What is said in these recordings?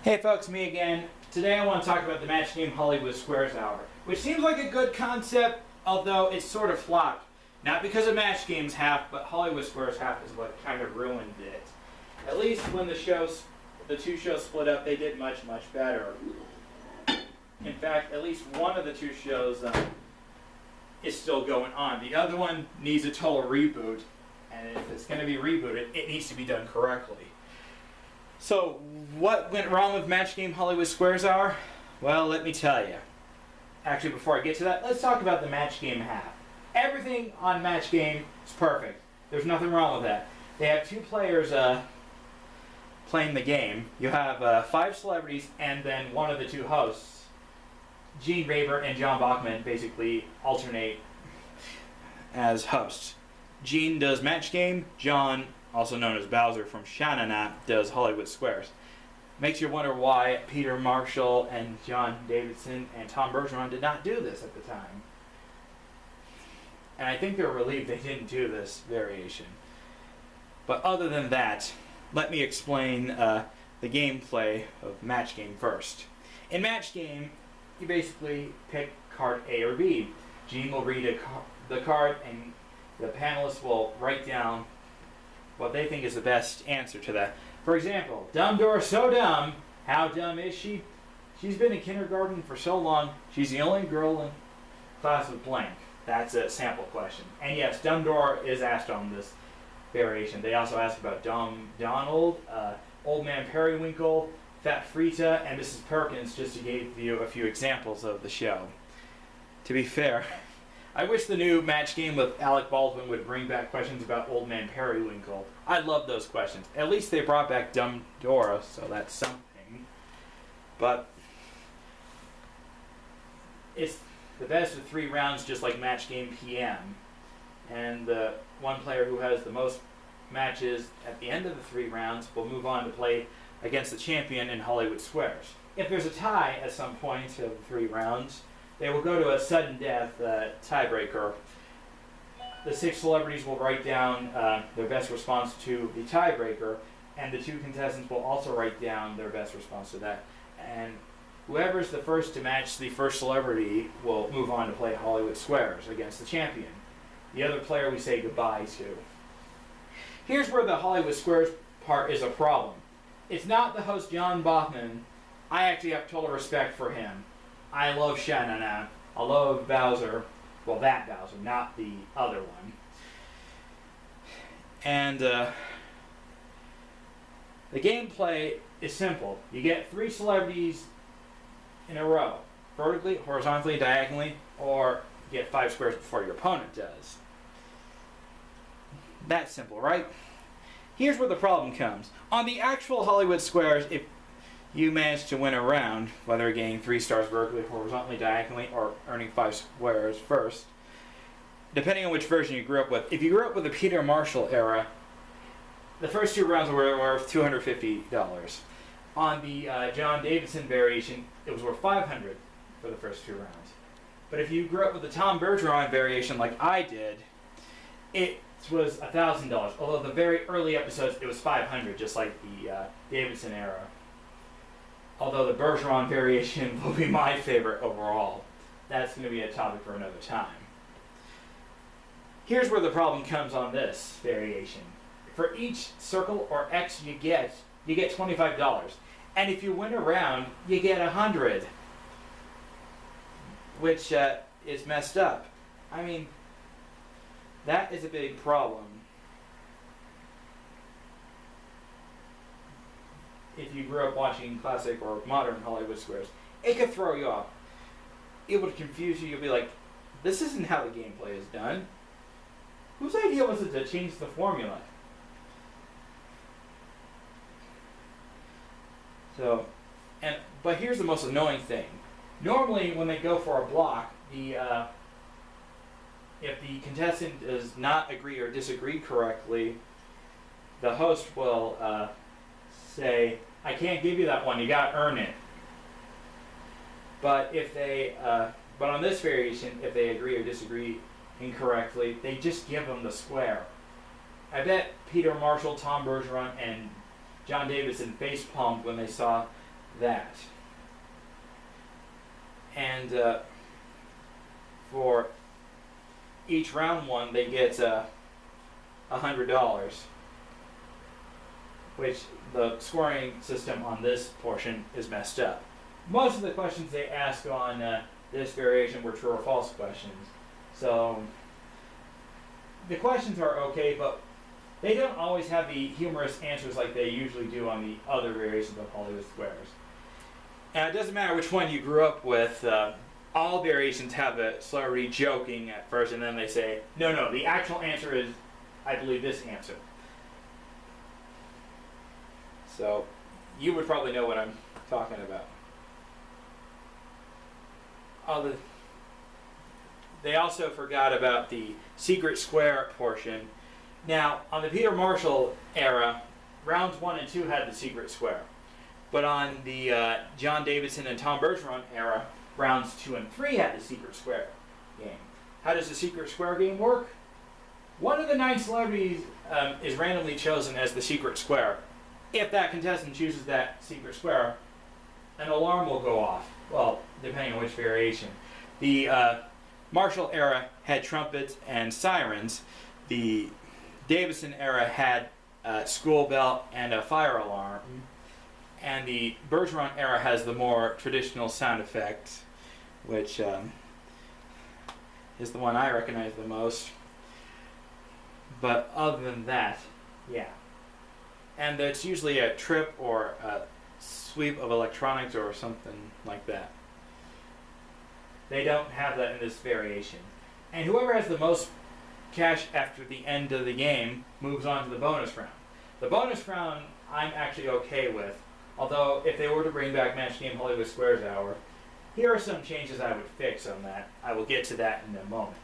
Hey folks, me again. Today I want to talk about the match game Hollywood Squares Hour, which seems like a good concept, although it's sort of flopped. Not because of Match Games half, but Hollywood Squares half is what kind of ruined it. At least when the two shows split up, they did much better. In fact, at least one of the two shows is still going on. The other one needs a total reboot, and if it's going to be rebooted, it needs to be done correctly. So, what went wrong with Match Game Hollywood Squares Hour? Well, let me tell you. Actually, before I get to that, let's talk about the Match Game half. Everything on Match Game is perfect. There's nothing wrong with that. They have two players playing the game. You have 5 celebrities and then one of the two hosts. Gene Raber and John Bachman basically alternate as hosts. Gene does Match Game. John, also known as Bowser from Sha-Na-Na, does Hollywood Squares. Makes you wonder why Peter Marshall and John Davidson and Tom Bergeron did not do this at the time. And I think they're relieved they didn't do this variation. But other than that, let me explain the gameplay of Match Game first. In Match Game, you basically pick card A or B. Gene will read the card and the panelists will write down what they think is the best answer to that. For example, Dumb Dora So Dumb, how dumb is she? She's been in kindergarten for so long, she's the only girl in class with blank. That's a sample question. And yes, Dumb Dora is asked on this variation. They also ask about Dumb Donald, Old Man Periwinkle, Fat Frita, and Mrs. Perkins, just to give you a few examples of the show. To be fair, I wish the new Match Game with Alec Baldwin would bring back questions about Old Man Periwinkle. I love those questions. At least they brought back Dumb Dora, so that's something. But it's the best of 3 rounds, just like Match Game PM. And the one player who has the most matches at the end of the 3 rounds will move on to play against the champion in Hollywood Squares. If there's a tie at some point of the 3 rounds, they will go to a sudden death tiebreaker. The 6 celebrities will write down their best response to the tiebreaker, and the 2 contestants will also write down their best response to that. And whoever's the first to match the first celebrity will move on to play Hollywood Squares against the champion. The other player we say goodbye to. Here's where the Hollywood Squares part is a problem. It's not the host John Bachman. I actually have total respect for him. I love Sha-Na-Na. I love Bowser. Well, that Bowser, not the other one. And the gameplay is simple. You get 3 celebrities in a row. Vertically, horizontally, diagonally, or get 5 squares before your opponent does. That's simple, right? Here's where the problem comes. On the actual Hollywood Squares, if you manage to win a round, whether getting 3 stars vertically, horizontally, diagonally, or earning 5 squares first, depending on which version you grew up with. If you grew up with the Peter Marshall era, the first 2 rounds were worth $250. On the John Davidson variation, it was worth $500 for the first 2 rounds. But if you grew up with the Tom Bergeron variation like I did, it was $1,000. Although the very early episodes, it was $500, just like the Davidson era. Although the Bergeron variation will be my favorite overall. That's going to be a topic for another time. Here's where the problem comes on this variation. For each circle or X you get $25. And if you win a round, you get $100. Which is messed up. I mean, that is a big problem. If you grew up watching classic or modern Hollywood Squares, it could throw you off. It would confuse you. You'll be like, this isn't how the gameplay is done. Whose idea was it to change the formula? But here's the most annoying thing. Normally, when they go for a block, if the contestant does not agree or disagree correctly, the host will say, I can't give you that one, you gotta earn it. But but on this variation, if they agree or disagree incorrectly, they just give them the square. I bet Peter Marshall, Tom Bergeron, and John Davidson face palmed when they saw that. And for each round one, they get $100, which the scoring system on this portion is messed up. Most of the questions they ask on this variation were true or false questions. So the questions are okay, but they don't always have the humorous answers like they usually do on the other variations of Hollywood Squares. And it doesn't matter which one you grew up with, all variations have a celebrity joking at first, and then they say, no, the actual answer is, I believe this answer. So you would probably know what I'm talking about. They also forgot about the secret square portion. Now, on the Peter Marshall era, rounds 1 and 2 had the secret square. But on the John Davidson and Tom Bergeron era, rounds 2 and 3 had the secret square game. How does the secret square game work? One of the 9 celebrities is randomly chosen as the secret square. If that contestant chooses that secret square, an alarm will go off. Well, depending on which variation. The Marshall era had trumpets and sirens. The Davidson era had a school bell and a fire alarm. And the Bergeron era has the more traditional sound effect, which is the one I recognize the most. But other than that, yeah. And it's usually a trip or a sweep of electronics or something like that. They don't have that in this variation. And whoever has the most cash after the end of the game moves on to the bonus round. The bonus round I'm actually okay with, although if they were to bring back Match Game Hollywood Squares Hour, here are some changes I would fix on that. I will get to that in a moment.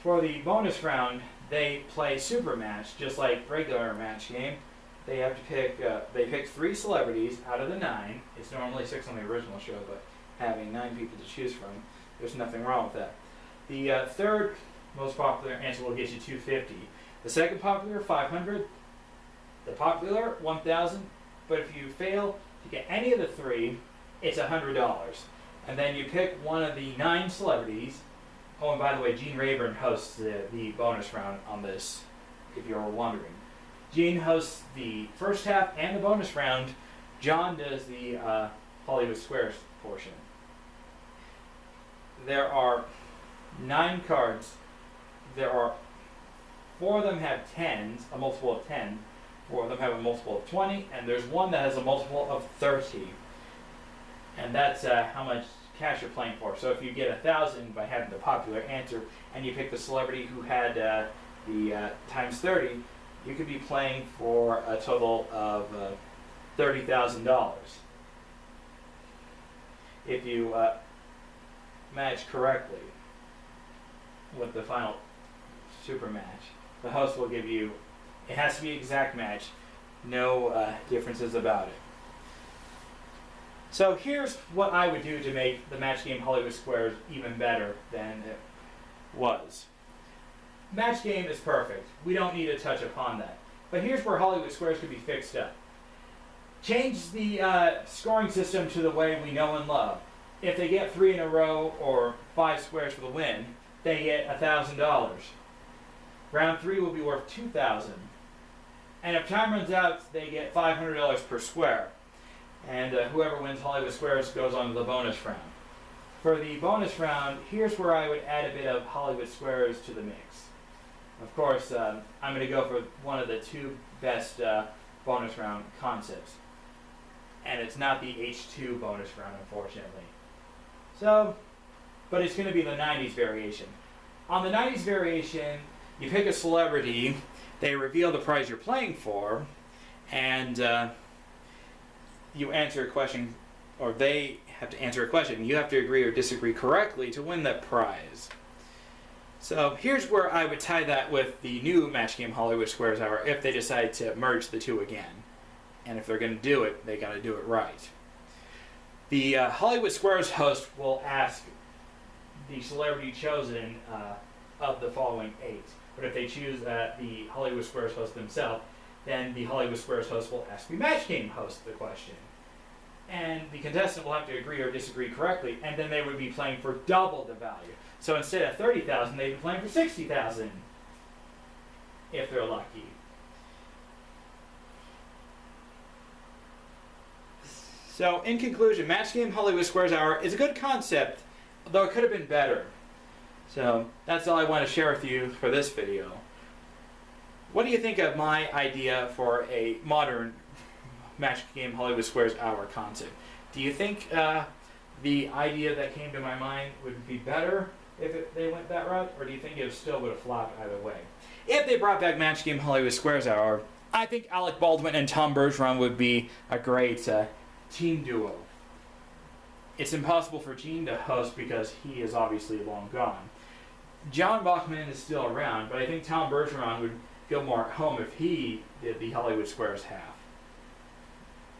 For the bonus round, they play super match, just like regular match game. They have to pick, they pick 3 celebrities out of the 9. It's normally 6 on the original show, but having 9 people to choose from, there's nothing wrong with that. The third most popular answer will get you $250. The second popular, $500. The popular, $1,000. But if you fail to get any of the 3, it's $100. And then you pick one of the 9 celebrities. Oh, and by the way, Gene Rayburn hosts the bonus round on this, if you were wondering. Gene hosts the first half and the bonus round. John does the Hollywood Squares portion. There are 9 cards. There are 4 of them have 10s, a multiple of 10. 4 of them have a multiple of 20, and there's one that has a multiple of 30. And that's how much cash you're playing for. So if you get 1,000 by having the popular answer, and you pick the celebrity who had the times 30, you could be playing for a total of $30,000 if you match correctly with the final super match. The host will give you, it has to be exact match, no differences about it. So here's what I would do to make the Match Game Hollywood Squares even better than it was. Match Game is perfect. We don't need to touch upon that. But here's where Hollywood Squares could be fixed up. Change the scoring system to the way we know and love. If they get 3 in a row or 5 squares for the win, they get $1,000. Round 3 will be worth $2,000. And if time runs out, they get $500 per square. And whoever wins Hollywood Squares goes on to the bonus round. For the bonus round, here's where I would add a bit of Hollywood Squares to the mix. Of course, I'm going to go for one of the 2 best bonus round concepts. And it's not the H2 bonus round, unfortunately. So, but it's going to be the 90s variation. On the 90s variation, you pick a celebrity, they reveal the prize you're playing for, and you answer a question, or they have to answer a question. You have to agree or disagree correctly to win that prize. So here's where I would tie that with the new Match Game Hollywood Squares Hour if they decide to merge the 2 again. And if they're going to do it, they got to do it right. The Hollywood Squares host will ask the celebrity chosen of the following 8. But if they choose the Hollywood Squares host themselves, then the Hollywood Squares host will ask the match game host the question. And the contestant will have to agree or disagree correctly, and then they would be playing for double the value. So instead of 30,000, they'd be playing for 60,000 if they're lucky. So in conclusion, Match Game Hollywood Squares Hour is a good concept, although it could have been better. So that's all I want to share with you for this video. What do you think of my idea for a modern Match Game Hollywood Squares Hour concept? Do you think the idea that came to my mind would be better if they went that route, or do you think it still would have flopped either way? If they brought back Match Game Hollywood Squares Hour, I think Alec Baldwin and Tom Bergeron would be a great team duo. It's impossible for Gene to host because he is obviously long gone. John Bachman is still around, but I think Tom Bergeron would feel more at home if he did the Hollywood Squares half.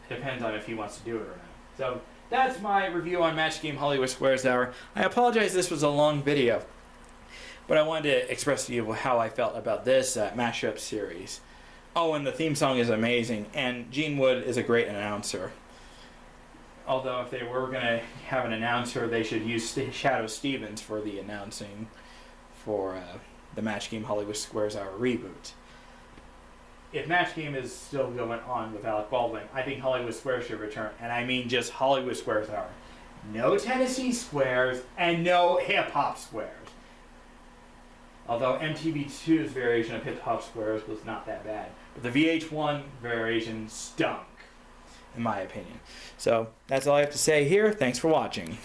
It depends on if he wants to do it or not. So that's my review on Match Game Hollywood Squares Hour. I apologize this was a long video, but I wanted to express to you how I felt about this mashup series. Oh, and the theme song is amazing, and Gene Wood is a great announcer. Although if they were going to have an announcer, they should use Shadow Stevens for the announcing for the Match Game Hollywood Squares Hour reboot. If Match Game is still going on with Alec Baldwin, I think Hollywood Squares should return, and I mean just Hollywood Squares Hour. No Tennessee Squares and no hip-hop squares. Although MTV2's variation of hip-hop squares was not that bad. But the VH1 variation stunk, in my opinion. So that's all I have to say here. Thanks for watching.